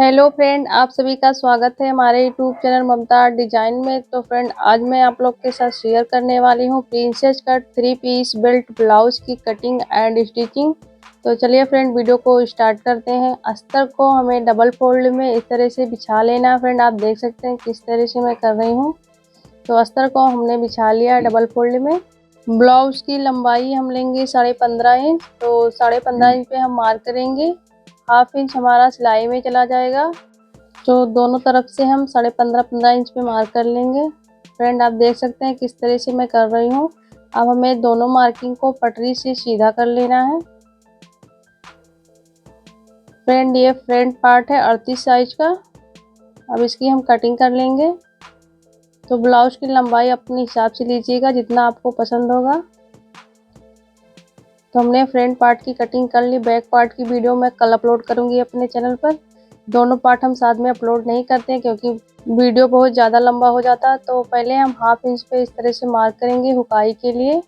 Hello friend, आप सभी का स्वागत है हमारे यूट्यूब चैनल ममता आर्ट डिजाइन में। तो फ्रेंड, आज मैं आप लोग के साथ शेयर करने वाली हूँ princess cut 3 piece belt blouse की कटिंग एंड स्टिचिंग। तो चलिए फ्रेंड, वीडियो को स्टार्ट करते हैं। अस्तर को हमें डबल फोल्ड में इस तरह से बिछा लेना है। फ्रेंड, आप देख सकते हैं किस तरह से मैं कर रही हूँ। तो अस्तर को हमने बिछा लिया डबल फोल्ड में। ब्लाउज की लंबाई हम लेंगे 15.5 इंच। तो 15.5 इंच पे हम मार्क करेंगे। हाफ इंच हमारा सिलाई में चला जाएगा। तो दोनों तरफ से हम 15.5 इंच पे मार्क कर लेंगे। फ्रेंड, आप देख सकते हैं किस तरह से मैं कर रही हूँ। अब हमें दोनों मार्किंग को पटरी से सीधा कर लेना है। फ्रेंड, ये फ्रंट पार्ट है 38 साइज का। अब इसकी हम कटिंग कर लेंगे। तो ब्लाउज की लंबाई अपने हिसाब से लीजिएगा, जितना आपको पसंद होगा। तो हमने फ्रंट पार्ट की कटिंग कर ली। बैक पार्ट की वीडियो मैं कल अपलोड करूंगी अपने चैनल पर। दोनों पार्ट हम साथ में अपलोड नहीं करते हैं क्योंकि वीडियो बहुत ज़्यादा लंबा हो जाता है। तो पहले हम हाफ इंच पे इस तरह से मार्क करेंगे हुकाई के लिए।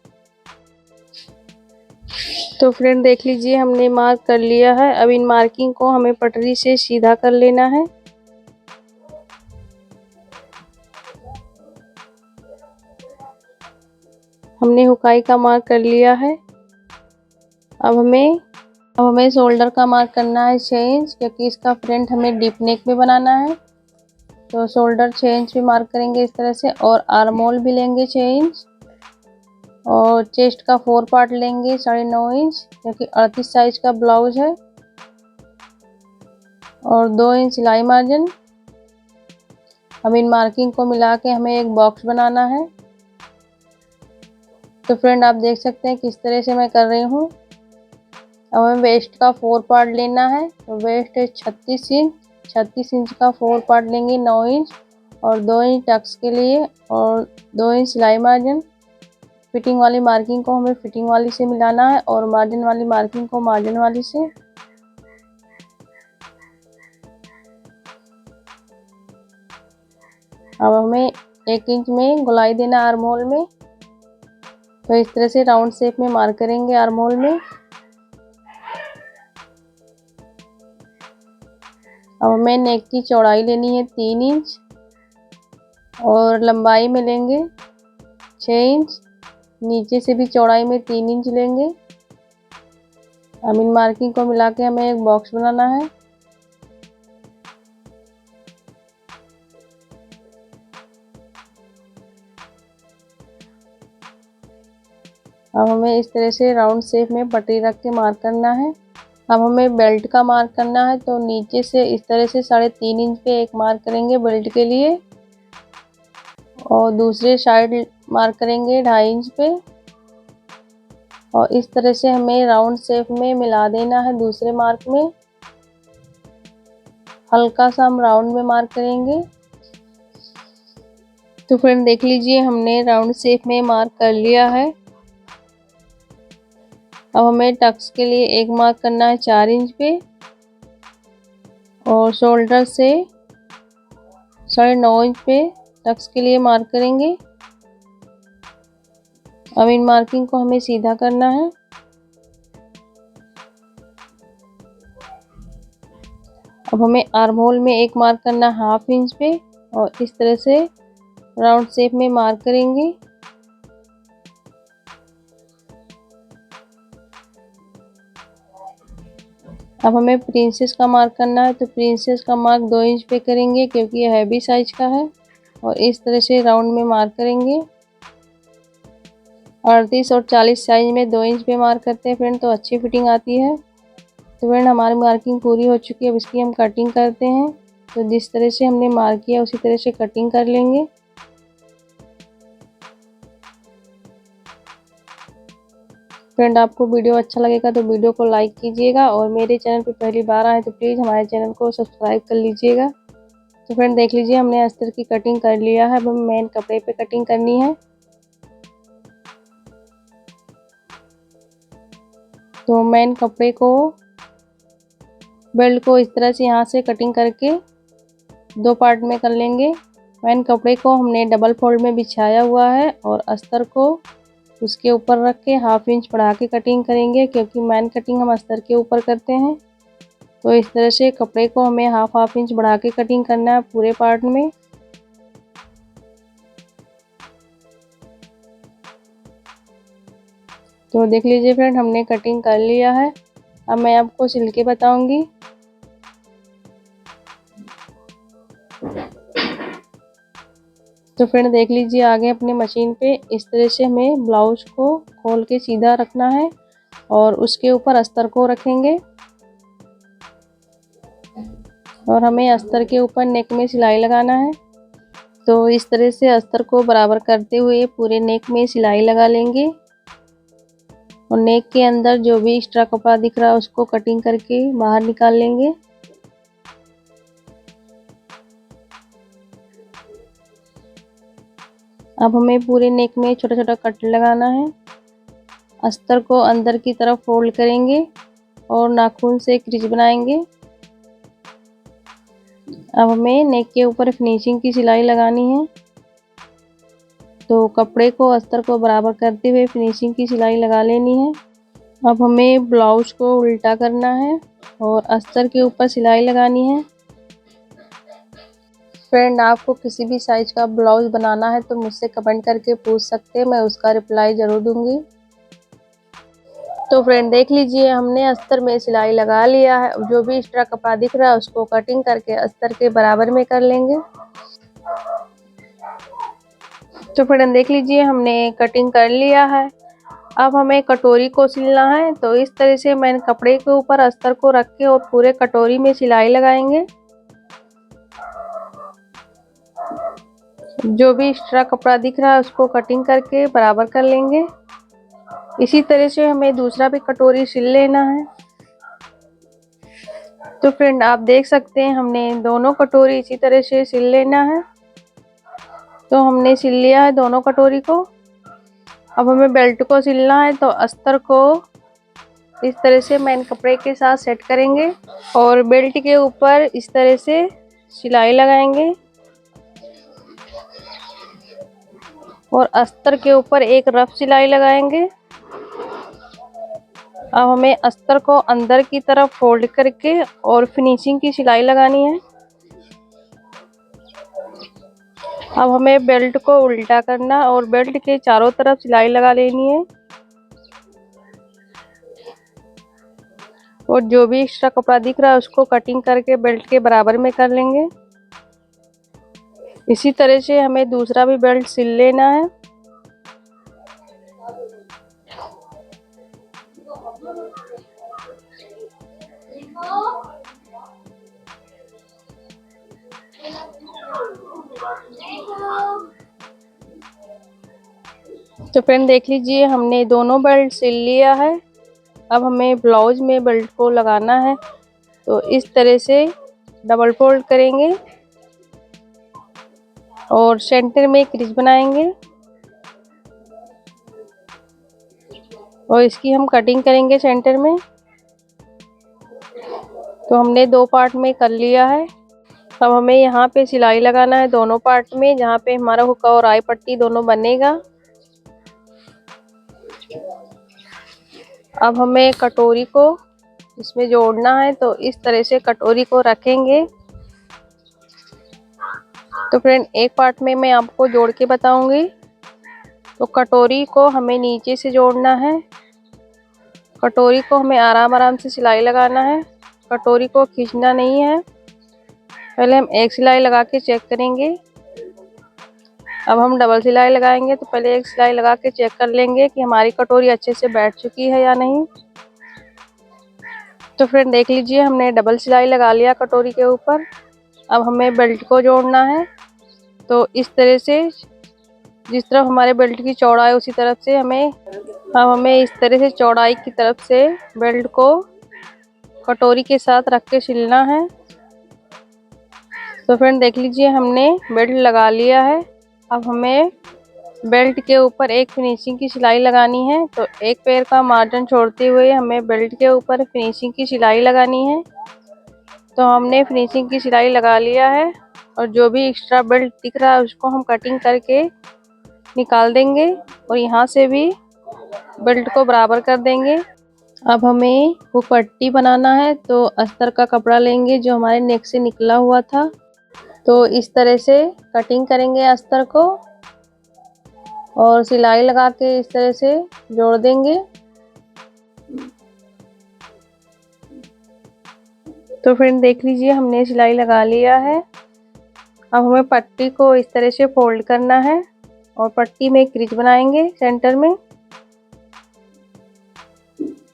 तो फ्रेंड, देख लीजिए हमने मार्क कर लिया है। अब इन मार्किंग को हमें पटरी से सीधा कर लेना है। हमने हुकाई का मार्क कर लिया है। अब हमें शोल्डर का मार्क करना है 6 इंच, क्योंकि इसका फ्रंट हमें डीप नेक में बनाना है। तो शोल्डर 6 इंच भी मार्क करेंगे इस तरह से। और आर्म होल भी लेंगे 6 इंच। और चेस्ट का 4 पार्ट लेंगे 9.5 इंच, क्योंकि 38 साइज का ब्लाउज है। और 2 इंच सिलाई मार्जिन। अब इन मार्किंग को मिला के हमें एक बॉक्स बनाना है। तो फ्रेंड, आप देख सकते हैं किस तरह से मैं कर रही हूँ। अब हमें वेस्ट का 4 पार्ट लेना है। तो वेस्ट है 36 इंच। 36 इंच का 4 पार्ट लेंगे 9 इंच। और 2 इंच टक्स के लिए और 2 इंच सिलाई मार्जिन। फिटिंग वाली मार्किंग को हमें फिटिंग वाली से मिलाना है और मार्जिन वाली मार्किंग को मार्जिन वाली से। अब हमें 1 इंच में गोलाई देना आर्म होल में। तो इस तरह से राउंड शेप में मार्क करेंगे आर्म होल में। अब हमें नेक की चौड़ाई लेनी है 3 इंच। और लंबाई में लेंगे 6 इंच। नीचे से भी चौड़ाई में 3 इंच लेंगे। अब इन मार्किंग को मिला के हमें एक बॉक्स बनाना है। अब हमें इस तरह से राउंड शेप में पट्टी रख के मार्क करना है। अब हमें बेल्ट का मार्क करना है। तो नीचे से इस तरह से 3.5 इंच पे एक मार्क करेंगे बेल्ट के लिए। और दूसरे साइड मार्क करेंगे 2.5 इंच पे। और इस तरह से हमें राउंड शेप में मिला देना है दूसरे मार्क में। हल्का सा हम राउंड में मार्क करेंगे। तो फ्रेंड, देख लीजिए हमने राउंड शेप में मार्क कर लिया है। अब हमें टक्स के लिए एक मार्क करना है 4 इंच पे। और शोल्डर से 9.5 इंच पे टक्स के लिए मार्क करेंगे। अब इन मार्किंग को हमें सीधा करना है। अब हमें आर्म होल में एक मार्क करना है हाफ इंच पे। और इस तरह से राउंड शेप में मार्क करेंगे। अब हमें प्रिंसेस का मार्क करना है। तो प्रिंसेस का मार्क 2 इंच पे करेंगे, क्योंकि यह हैवी साइज का है। और इस तरह से राउंड में मार्क करेंगे। 38 और 40 साइज में 2 इंच पे मार्क करते हैं फ्रेंड, तो अच्छी फिटिंग आती है। तो फ्रेंड, हमारी मार्किंग पूरी हो चुकी है। अब इसकी हम कटिंग करते हैं। तो जिस तरह से हमने मार्क किया उसी तरह से कटिंग कर लेंगे। फ्रेंड, आपको वीडियो अच्छा लगेगा तो वीडियो को लाइक कीजिएगा। और मेरे चैनल पर पहली बार आए तो प्लीज़ हमारे चैनल को सब्सक्राइब कर लीजिएगा। तो फ्रेंड, देख लीजिए हमने अस्तर की कटिंग कर लिया है। अब हमें मेन कपड़े पे कटिंग करनी है। तो मेन कपड़े को बेल्ट को इस तरह से यहाँ से कटिंग करके 2 पार्ट में कर लेंगे। मेन कपड़े को हमने डबल फोल्ड में बिछाया हुआ है और अस्तर को उसके ऊपर रख के हाफ इंच बढ़ा के कटिंग करेंगे, क्योंकि मेन कटिंग हम अस्तर के ऊपर करते हैं। तो इस तरह से कपड़े को हमें हाफ इंच बढ़ा के कटिंग करना है पूरे पार्ट में। तो देख लीजिए फ्रेंड, हमने कटिंग कर लिया है। अब मैं आपको सिल के बताऊंगी। तो फ्रेंड देख लीजिए, आगे अपने मशीन पे इस तरह से हमें ब्लाउज को खोल के सीधा रखना है और उसके ऊपर अस्तर को रखेंगे और हमें अस्तर के ऊपर नेक में सिलाई लगाना है। तो इस तरह से अस्तर को बराबर करते हुए पूरे नेक में सिलाई लगा लेंगे और नेक के अंदर जो भी एक्स्ट्रा कपड़ा दिख रहा है उसको कटिंग करके बाहर निकाल लेंगे। अब हमें पूरे नेक में छोटा छोटा कट लगाना है। अस्तर को अंदर की तरफ फोल्ड करेंगे और नाखून से क्रीज बनाएंगे। अब हमें नेक के ऊपर फिनिशिंग की सिलाई लगानी है। तो कपड़े को अस्तर को बराबर करते हुए फिनिशिंग की सिलाई लगा लेनी है। अब हमें ब्लाउज को उल्टा करना है और अस्तर के ऊपर सिलाई लगानी है। फ्रेंड, आपको किसी भी साइज का ब्लाउज बनाना है तो मुझसे कमेंट करके पूछ सकते हैं, मैं उसका रिप्लाई ज़रूर दूंगी। तो फ्रेंड देख लीजिए, हमने अस्तर में सिलाई लगा लिया है। जो भी एक्स्ट्रा कपड़ा दिख रहा है उसको कटिंग करके अस्तर के बराबर में कर लेंगे। तो फ्रेंड देख लीजिए, हमने कटिंग कर लिया है। अब हमें कटोरी को सिलना है। तो इस तरह से मैंने कपड़े के ऊपर अस्तर को रख के और पूरे कटोरी में सिलाई लगाएंगे। जो भी एक्स्ट्रा कपड़ा दिख रहा है उसको कटिंग करके बराबर कर लेंगे। इसी तरह से हमें दूसरा भी कटोरी सिल लेना है। तो फ्रेंड आप देख सकते हैं, हमने दोनों कटोरी इसी तरह से सिल लेना है। तो हमने सिल लिया है दोनों कटोरी को। अब हमें बेल्ट को सिलना है। तो अस्तर को इस तरह से मेन कपड़े के साथ सेट करेंगे और बेल्ट के ऊपर इस तरह से सिलाई लगाएंगे और अस्तर के ऊपर एक रफ सिलाई लगाएंगे। अब हमें अस्तर को अंदर की तरफ फोल्ड करके और फिनिशिंग की सिलाई लगानी है। अब हमें बेल्ट को उल्टा करना और बेल्ट के चारों तरफ सिलाई लगा लेनी है और जो भी एक्स्ट्रा कपड़ा दिख रहा है उसको कटिंग करके बेल्ट के बराबर में कर लेंगे। इसी तरह से हमें दूसरा भी बेल्ट सिल लेना है। तो फ्रेंड देख लीजिए, हमने दोनों बेल्ट सिल लिया है। अब हमें ब्लाउज में बेल्ट को लगाना है। तो इस तरह से डबल फोल्ड करेंगे और सेंटर में क्रीज बनाएंगे और इसकी हम कटिंग करेंगे सेंटर में। तो हमने दो पार्ट में कर लिया है। अब हमें यहाँ पे सिलाई लगाना है दोनों पार्ट में, जहाँ पे हमारा हुक्का और आई पट्टी दोनों बनेगा। अब हमें कटोरी को इसमें जोड़ना है। तो इस तरह से कटोरी को रखेंगे। तो फ्रेंड एक पार्ट में मैं आपको जोड़ के बताऊंगी। तो कटोरी को हमें नीचे से जोड़ना है। कटोरी को हमें आराम आराम से सिलाई लगाना है, कटोरी को खींचना नहीं है। पहले हम एक सिलाई लगा के चेक करेंगे। अब हम डबल सिलाई लगाएंगे। तो पहले एक सिलाई लगा के चेक कर लेंगे कि हमारी कटोरी अच्छे से बैठ चुकी है या नहीं। तो फ्रेंड देख लीजिए, हमने डबल सिलाई लगा लिया कटोरी के ऊपर। अब हमें बेल्ट को जोड़ना है। तो इस तरह से जिस तरफ हमारे बेल्ट की चौड़ाई उसी तरफ से हमें इस तरह से चौड़ाई की तरफ से बेल्ट को कटोरी के साथ रख के सिलना है। तो फ्रेंड देख लीजिए, हमने बेल्ट लगा लिया है। अब हमें बेल्ट के ऊपर एक फिनिशिंग की सिलाई लगानी है। तो एक पैर का मार्जिन छोड़ते हुए हमें बेल्ट के ऊपर फिनिशिंग की सिलाई लगानी है। तो हमने फिनिशिंग की सिलाई लगा लिया है और जो भी एक्स्ट्रा बेल्ट दिख रहा है उसको हम कटिंग करके निकाल देंगे और यहाँ से भी बेल्ट को बराबर कर देंगे। अब हमें वो पट्टी बनाना है, तो अस्तर का कपड़ा लेंगे जो हमारे नेक से निकला हुआ था। तो इस तरह से कटिंग करेंगे अस्तर को और सिलाई लगा के इस तरह से जोड़ देंगे। तो फ्रेंड देख लीजिए, हमने सिलाई लगा लिया है। अब हमें पट्टी को इस तरह से फोल्ड करना है और पट्टी में एक क्रीज बनाएंगे सेंटर में,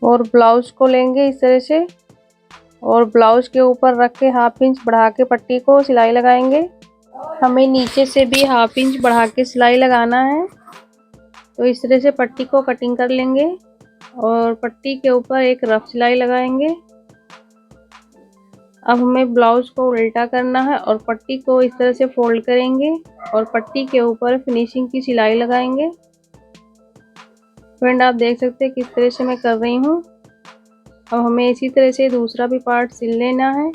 और ब्लाउज को लेंगे इस तरह से और ब्लाउज के ऊपर रख के 1/2 इंच बढ़ा के पट्टी को सिलाई लगाएंगे। हमें नीचे से भी 1/2 इंच बढ़ा के सिलाई लगाना है। तो इस तरह से पट्टी को कटिंग कर लेंगे और पट्टी के ऊपर एक रफ सिलाई लगाएंगे। अब हमें ब्लाउज को उल्टा करना है और पट्टी को इस तरह से फोल्ड करेंगे और पट्टी के ऊपर फिनिशिंग की सिलाई लगाएंगे। फ्रेंड आप देख सकते हैं किस तरह से मैं कर रही हूँ। अब हमें इसी तरह से दूसरा भी पार्ट सिल लेना है।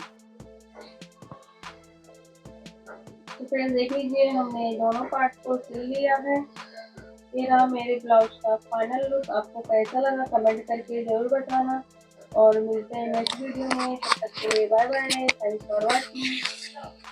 तो फ्रेंड देख लीजिए, हमने दोनों पार्ट को सिल लिया है। ये रहा मेरे ब्लाउज का फाइनल लुक। आपको कैसा लगा कमेंट करके जरूर बताना और मिलते हैं नेक्स्ट वीडियो में। तब तक के लिए bye bye, thanks for watching.